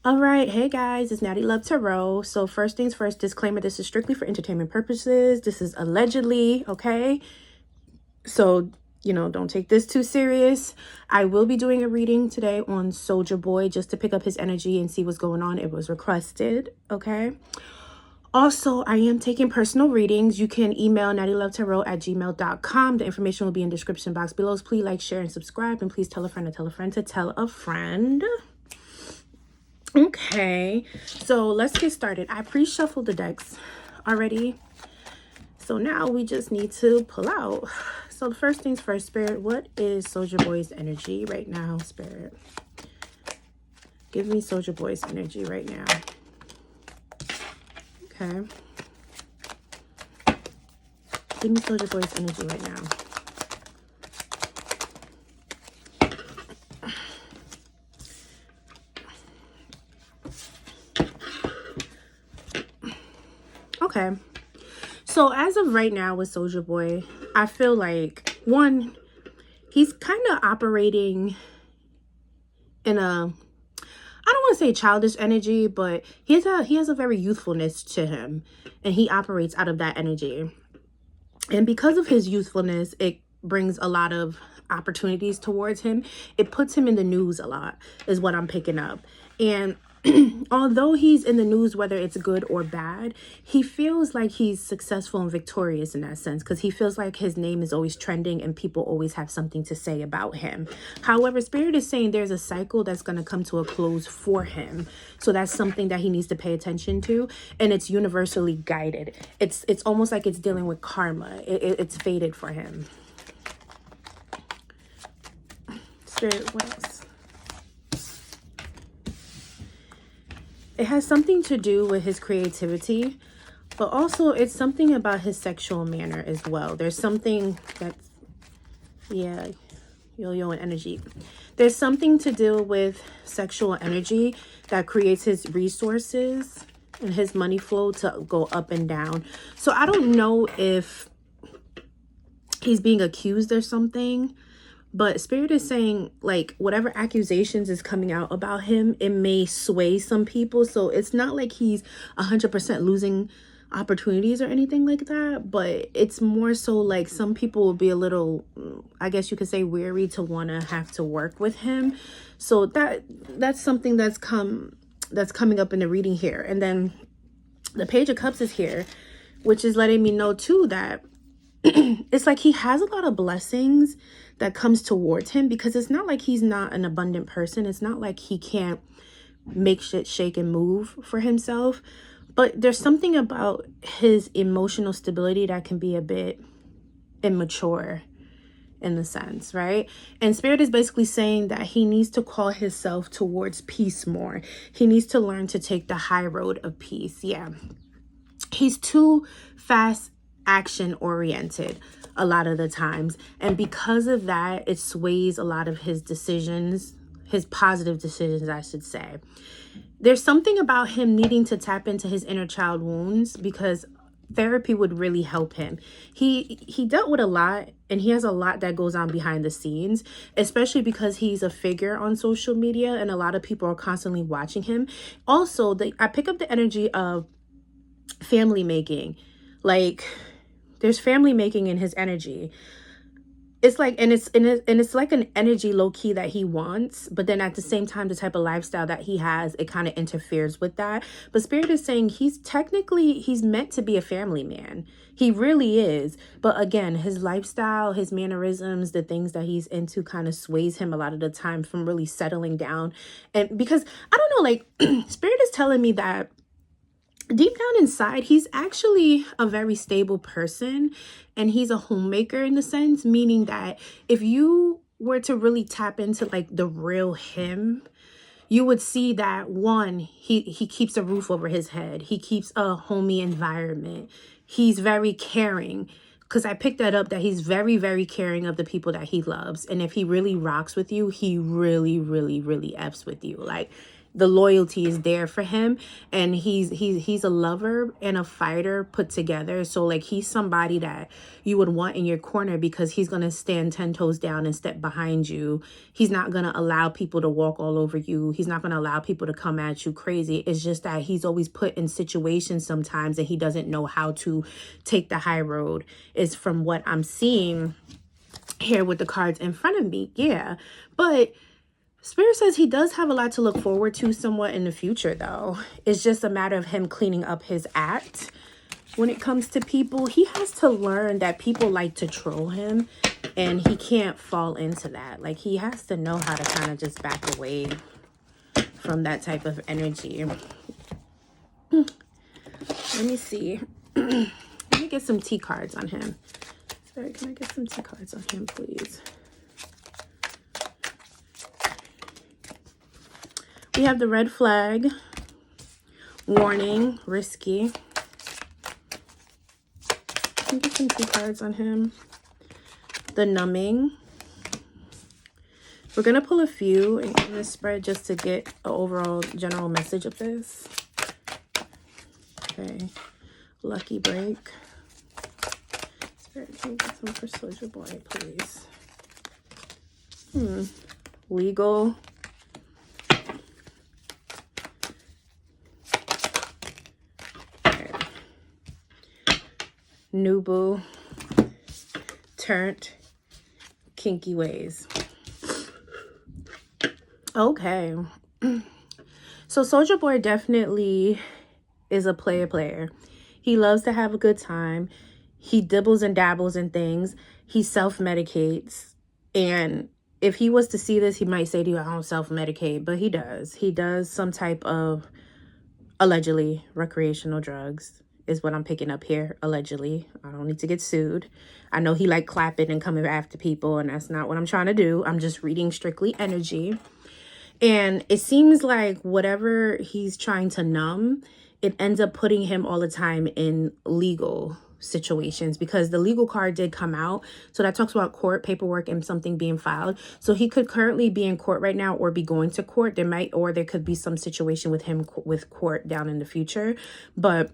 All right, hey guys, it's Natiluv Tarot. So first things first, disclaimer, this is strictly for entertainment purposes. This is allegedly, okay? So, don't take this too serious. I will be doing a reading today on Soulja Boy just to pick up his energy and see what's going on. It was requested, okay? Also, I am taking personal readings. You can email nattylovetarot@gmail.com. The information will be in the description box below. Please like, share, and subscribe. And please tell a friend to tell a friend to tell a friend. Okay, so let's get started. I pre-shuffled the decks already. So now we just need to pull out. So the first things first, Spirit, what is Soulja Boy's energy right now, Spirit? Give me Soulja Boy's energy right now. Okay. Give me Soulja Boy's energy right now. Okay, so as of right now with Soulja Boy, I feel like, one, he's kind of operating in a, I don't want to say childish energy, but he has a very youthfulness to him, and he operates out of that energy. And because of his youthfulness, it brings a lot of opportunities towards him. It puts him in the news a lot, is what I'm picking up. And although he's in the news, whether it's good or bad, he feels like he's successful and victorious in that sense, because he feels like his name is always trending and people always have something to say about him. However, Spirit is saying there's a cycle that's going to come to a close for him. So that's something that he needs to pay attention to, and it's universally guided. It's almost like it's dealing with karma. It's fated for him. Spirit, what else? It has something to do with his creativity, but also it's something about his sexual manner as well. There's something that's, yeah, yo-yo and energy. There's something to do with sexual energy that creates his resources and his money flow to go up and down. So I don't know if he's being accused or something, but Spirit is saying, like, whatever accusations is coming out about him, it may sway some people. So it's not like he's 100% losing opportunities or anything like that. But it's more so like some people will be a little, I guess you could say, weary to want to have to work with him. So that's something that's coming up in the reading here. And then the Page of Cups is here, which is letting me know too that it's like he has a lot of blessings that comes towards him, because it's not like he's not an abundant person. It's not like he can't make shit shake and move for himself. But there's something about his emotional stability that can be a bit immature in the sense, right? And Spirit is basically saying that he needs to call himself towards peace more. He needs to learn to take the high road of peace. Yeah. He's too fast action oriented a lot of the times, and because of that, it sways a lot of his decisions, his positive decisions, I should say. There's something about him needing to tap into his inner child wounds, because therapy would really help him. He dealt with a lot, and he has a lot that goes on behind the scenes, especially because he's a figure on social media and a lot of people are constantly watching him. Also, I pick up the energy of family making. Like, there's family making in his energy. It's like, and it's like an energy low key that he wants, but then at the same time, the type of lifestyle that he has, it kind of interferes with that. But Spirit is saying he's meant to be a family man. He really is. But again, his lifestyle, his mannerisms, the things that he's into kind of sways him a lot of the time from really settling down. And because I don't know, like Spirit is telling me that deep down inside, he's actually a very stable person, and he's a homemaker in the sense, meaning that if you were to really tap into like the real him, you would see that, one, he keeps a roof over his head. He keeps a homey environment. He's very caring, because I picked that up, that he's very, very caring of the people that he loves. And if he really rocks with you, he really, really, really F's with you. Like, the loyalty is there for him, and he's a lover and a fighter put together. So like, he's somebody that you would want in your corner, because he's gonna stand 10 toes down and step behind you. He's not gonna allow people to walk all over you. He's not gonna allow people to come at you crazy. It's just that he's always put in situations sometimes and he doesn't know how to take the high road, is from what I'm seeing here with the cards in front of me. Yeah, but Spirit says he does have a lot to look forward to somewhat in the future, though. It's just a matter of him cleaning up his act when it comes to people. He has to learn that people like to troll him, and he can't fall into that. Like, he has to know how to kind of just back away from that type of energy. Let me see. Let me get some T cards on him. Sorry, can I get some T cards on him, please? We have the red flag, warning, risky. Can I get some T cards on him? The numbing. We're going to pull a few in this spread just to get an overall general message of this. Okay. Lucky break. Spirit, can you get some for Soulja Boy, please? Legal. New boo, turned, kinky ways. Okay. So Soulja Boy definitely is a player. He loves to have a good time. He dibbles and dabbles in things. He self-medicates. And if he was to see this, he might say to you, I don't self-medicate, but he does. He does some type of, allegedly, recreational drugs. Is what I'm picking up here, allegedly. I don't need to get sued. I know he like clapping and coming after people, and that's not what I'm trying to do. I'm just reading strictly energy. And it seems like whatever he's trying to numb, it ends up putting him all the time in legal situations, because the legal card did come out. So that talks about court paperwork and something being filed. So he could currently be in court right now or be going to court. There could be some situation with him with court down in the future. But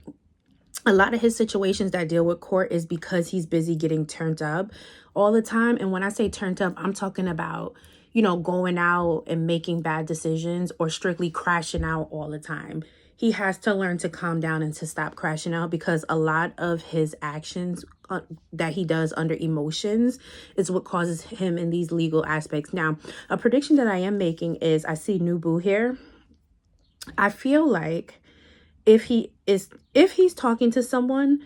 a lot of his situations that deal with court is because he's busy getting turned up all the time. And when I say turned up, I'm talking about, you know, going out and making bad decisions or strictly crashing out all the time. He has to learn to calm down and to stop crashing out, because a lot of his actions that he does under emotions is what causes him in these legal aspects. Now, a prediction that I am making is, I see new boo here. I feel like if he's talking to someone,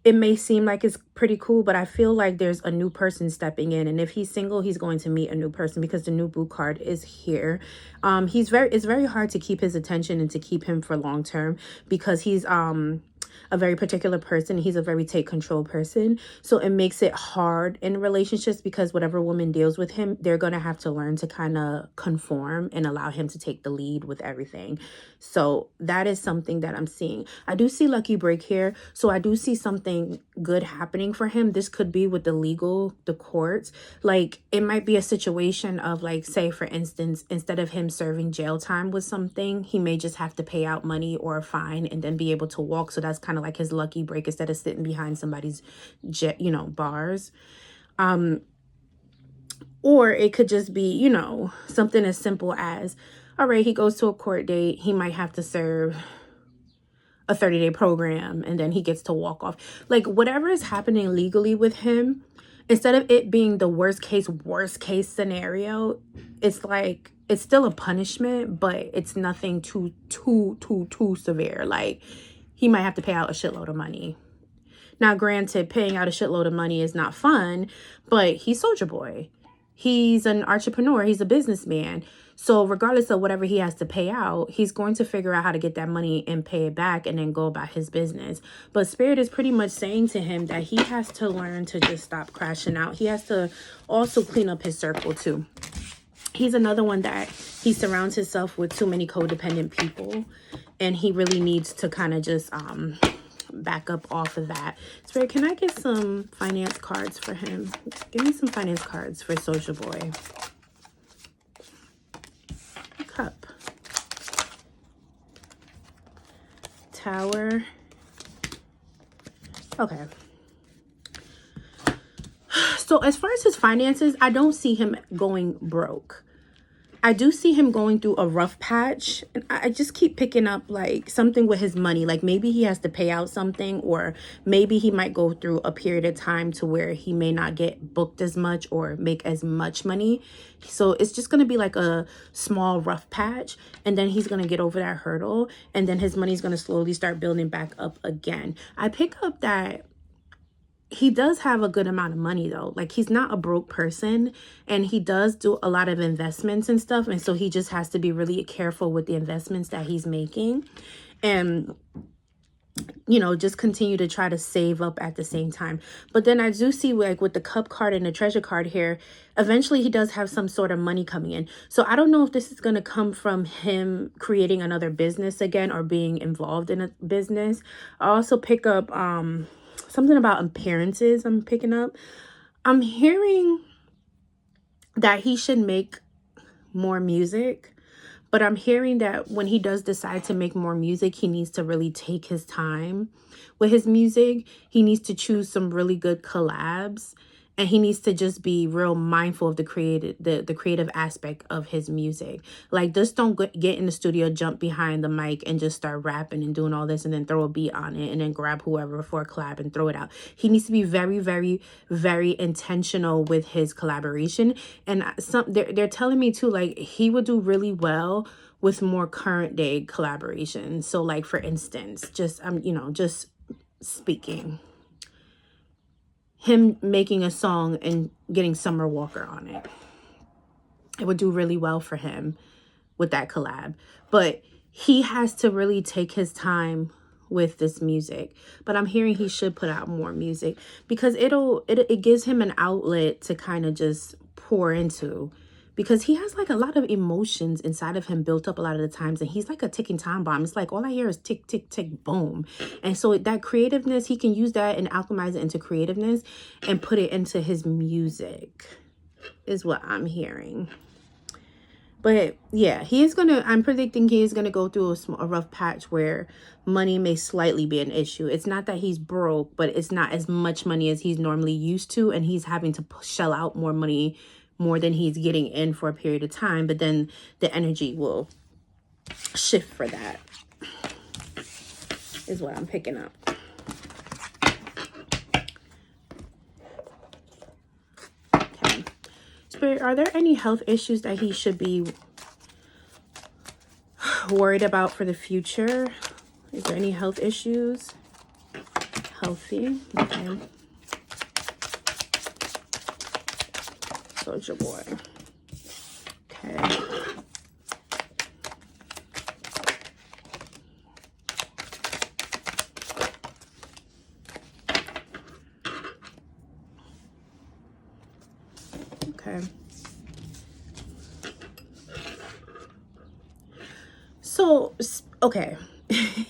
it may seem like it's pretty cool, but I feel like there's a new person stepping in. And if he's single, he's going to meet a new person, because the new boo card is here. It's very hard to keep his attention and to keep him for long term, because he's a very particular person. He's a very take control person. So it makes it hard in relationships, because whatever woman deals with him, they're going to have to learn to kind of conform and allow him to take the lead with everything. So that is something that I'm seeing. I do see lucky break here. So I do see something good happening for him. This could be with the courts. Like, it might be a situation of, like, say for instance, instead of him serving jail time with something, he may just have to pay out money or a fine and then be able to walk. So that's kind of like his lucky break, instead of sitting behind somebody's bars. Or it could just be, something as simple as, all right, he goes to a court date, he might have to serve a 30-day program, and then he gets to walk off. Like, whatever is happening legally with him, instead of it being the worst case scenario, it's like, it's still a punishment, but it's nothing too severe. Like, he might have to pay out a shitload of money. Now, granted, paying out a shitload of money is not fun, but he's Soulja Boy. He's an entrepreneur. He's a businessman. So regardless of whatever he has to pay out, he's going to figure out how to get that money and pay it back and then go about his business. But Spirit is pretty much saying to him that he has to learn to just stop crashing out. He has to also clean up his circle too. He's another one that he surrounds himself with too many codependent people, and he really needs to kind of just back up off of that. Spirit, can I get some finance cards for him? Give me some finance cards for Soulja Boy. Cup. Tower. Okay. So as far as his finances, I don't see him going broke. I do see him going through a rough patch. And I just keep picking up like something with his money. Like maybe he has to pay out something, or maybe he might go through a period of time to where he may not get booked as much or make as much money. So it's just going to be like a small rough patch. And then he's going to get over that hurdle. And then his money is going to slowly start building back up again. I pick up that he does have a good amount of money though. Like he's not a broke person, and he does do a lot of investments and stuff. And so he just has to be really careful with the investments that he's making, and, you know, just continue to try to save up at the same time. But then I do see like with the Cup card and the Treasure card here, eventually he does have some sort of money coming in. So I don't know if this is going to come from him creating another business again or being involved in a business. I also pick up, something about appearances I'm picking up. I'm hearing that he should make more music, but I'm hearing that when he does decide to make more music, he needs to really take his time with his music. He needs to choose some really good collabs, and he needs to just be real mindful of the creative aspect of his music. Like, just don't get in the studio, jump behind the mic, and just start rapping and doing all this, and then throw a beat on it, and then grab whoever for a collab and throw it out. He needs to be very, very, very intentional with his collaboration. And they're telling me too, like, he would do really well with more current day collaborations. So, like, for instance, just just speaking, him making a song and getting Summer Walker on it. It would do really well for him with that collab. But he has to really take his time with this music. But I'm hearing he should put out more music, because it gives him an outlet to kind of just pour into, because he has like a lot of emotions inside of him built up a lot of the times, and he's like a ticking time bomb. It's like all I hear is tick, tick, tick, boom. And so that creativeness, he can use that and alchemize it into creativeness and put it into his music, is what I'm hearing. But yeah, I'm predicting he is gonna go through a rough patch where money may slightly be an issue. It's not that he's broke, but it's not as much money as he's normally used to, and he's having to shell out more money, more than he's getting in for a period of time. But then the energy will shift for that, is what I'm picking up. Okay. Spirit, are there any health issues that he should be worried about for the future? Is there any health issues? Healthy. Okay. Soulja Boy. Okay. Okay. So, okay.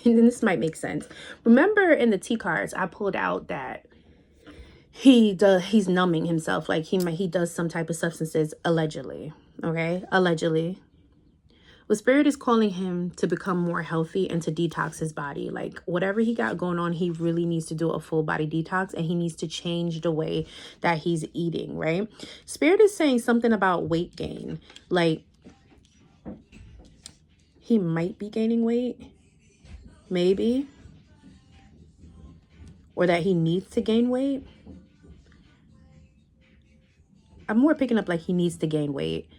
And this might make sense. Remember in the T cards, I pulled out that he's numbing himself, like he does some type of substances, allegedly. Okay, allegedly. Well, Spirit is calling him to become more healthy and to detox his body. Like, whatever he got going on, he really needs to do a full body detox, and he needs to change the way that he's eating, right? Spirit is saying something about weight gain. Like, he might be gaining weight, maybe, or that he needs to gain weight. I'm more picking up like he needs to gain weight.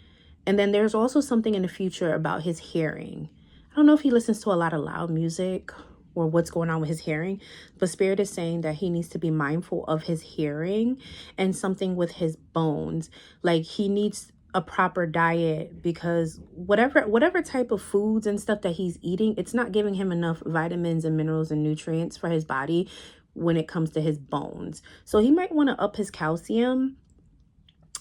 And then there's also something in the future about his hearing. I don't know if he listens to a lot of loud music or what's going on with his hearing, but Spirit is saying that he needs to be mindful of his hearing and something with his bones. Like, he needs a proper diet, because whatever type of foods and stuff that he's eating, it's not giving him enough vitamins and minerals and nutrients for his body when it comes to his bones. So he might want to up his calcium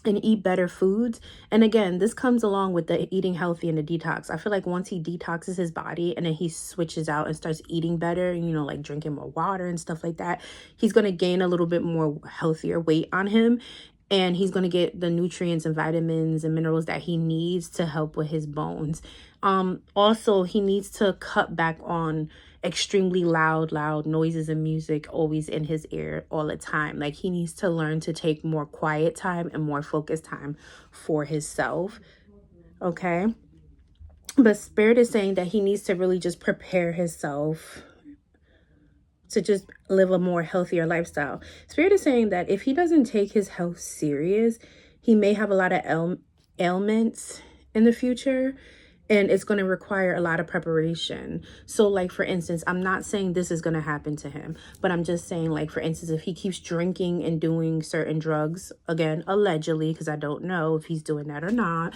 and eat better foods. And again, this comes along with the eating healthy and the detox. I feel like once he detoxes his body and then he switches out and starts eating better, you know, like drinking more water and stuff like that, he's going to gain a little bit more healthier weight on him. And he's going to get the nutrients and vitamins and minerals that he needs to help with his bones. Also, he needs to cut back on extremely loud noises and music always in his ear all the time. Like, he needs to learn to take more quiet time and more focused time for himself. Okay. But Spirit is saying that he needs to really just prepare himself to just live a more healthier lifestyle. Spirit is saying that if he doesn't take his health serious, he may have a lot of ailments in the future, and it's going to require a lot of preparation. So, like, for instance, I'm not saying this is going to happen to him, but I'm just saying, like, for instance, if he keeps drinking and doing certain drugs, again, allegedly, because I don't know if he's doing that or not,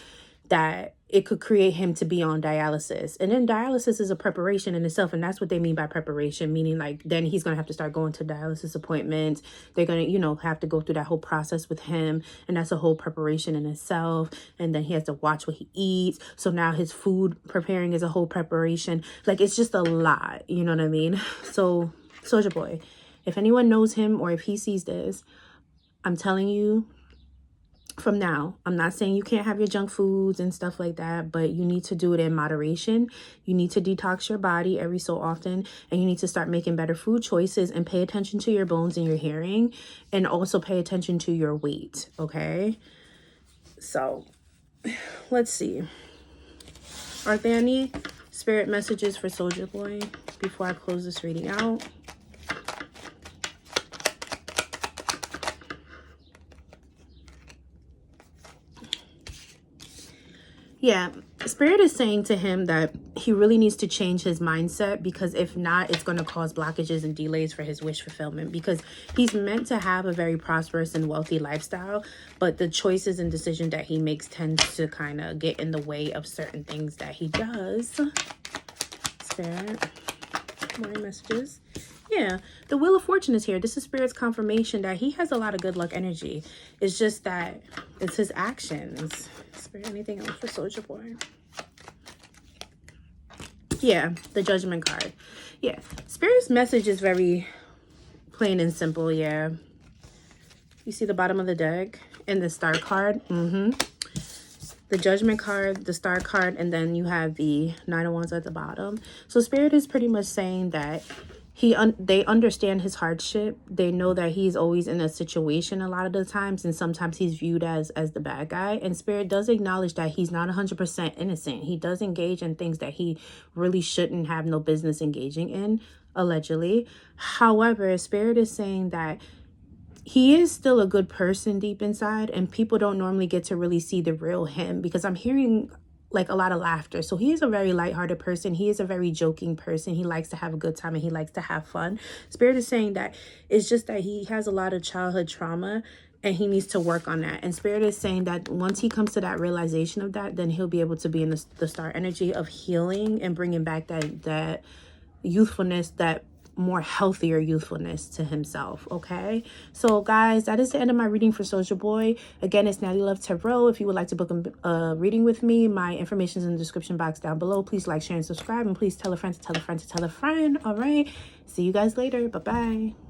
that it could create him to be on dialysis. And then dialysis is a preparation in itself. And that's what they mean by preparation, meaning like then he's going to have to start going to dialysis appointments. They're going to, you know, have to go through that whole process with him. And that's a whole preparation in itself. And then he has to watch what he eats. So now his food preparing is a whole preparation. Like, it's just a lot. You know what I mean? So Soulja Boy, if anyone knows him or if he sees this, I'm telling you, from now, I'm not saying you can't have your junk foods and stuff like that, but you need to do it in moderation. You need to detox your body every so often, and you need to start making better food choices and pay attention to your bones and your hearing, and also pay attention to your weight, okay? So, let's see. Are there any spirit messages for Soulja Boy before I close this reading out? Yeah, Spirit is saying to him that he really needs to change his mindset, because if not, it's going to cause blockages and delays for his wish fulfillment, because he's meant to have a very prosperous and wealthy lifestyle, but the choices and decisions that he makes tends to kind of get in the way of certain things that he does. Spirit, more messages. Yeah, the Wheel of Fortune is here. This is Spirit's confirmation that he has a lot of good luck energy. It's just that it's his actions. Spirit, anything else for Soulja Boy? Yeah, the Judgment card. Yeah, Spirit's message is very plain and simple. Yeah, you see the bottom of the deck and the Star card. The Judgment card, the Star card, and then you have the Nine of Wands at the bottom. So Spirit is pretty much saying that they understand his hardship. They know that he's always in a situation a lot of the times, and sometimes he's viewed as the bad guy. And Spirit does acknowledge that he's not 100% innocent. He does engage in things that he really shouldn't have no business engaging in, allegedly. However, Spirit is saying that he is still a good person deep inside, and people don't normally get to really see the real him, because I'm hearing like a lot of laughter. So he is a very lighthearted person. He is a very joking person. He likes to have a good time and he likes to have fun. Spirit is saying that it's just that he has a lot of childhood trauma and he needs to work on that. And Spirit is saying that once he comes to that realization of that, then he'll be able to be in the star energy of healing and bringing back that youthfulness, that more healthier youthfulness to himself. Okay, so guys, that is the end of my reading for Soulja Boy. Again, it's Natiluv Tarot. If you would like to book a reading with me, my information is in the description box down below. Please like, share, and subscribe, and please tell a friend to tell a friend to tell a friend. All right, see you guys later. Bye bye.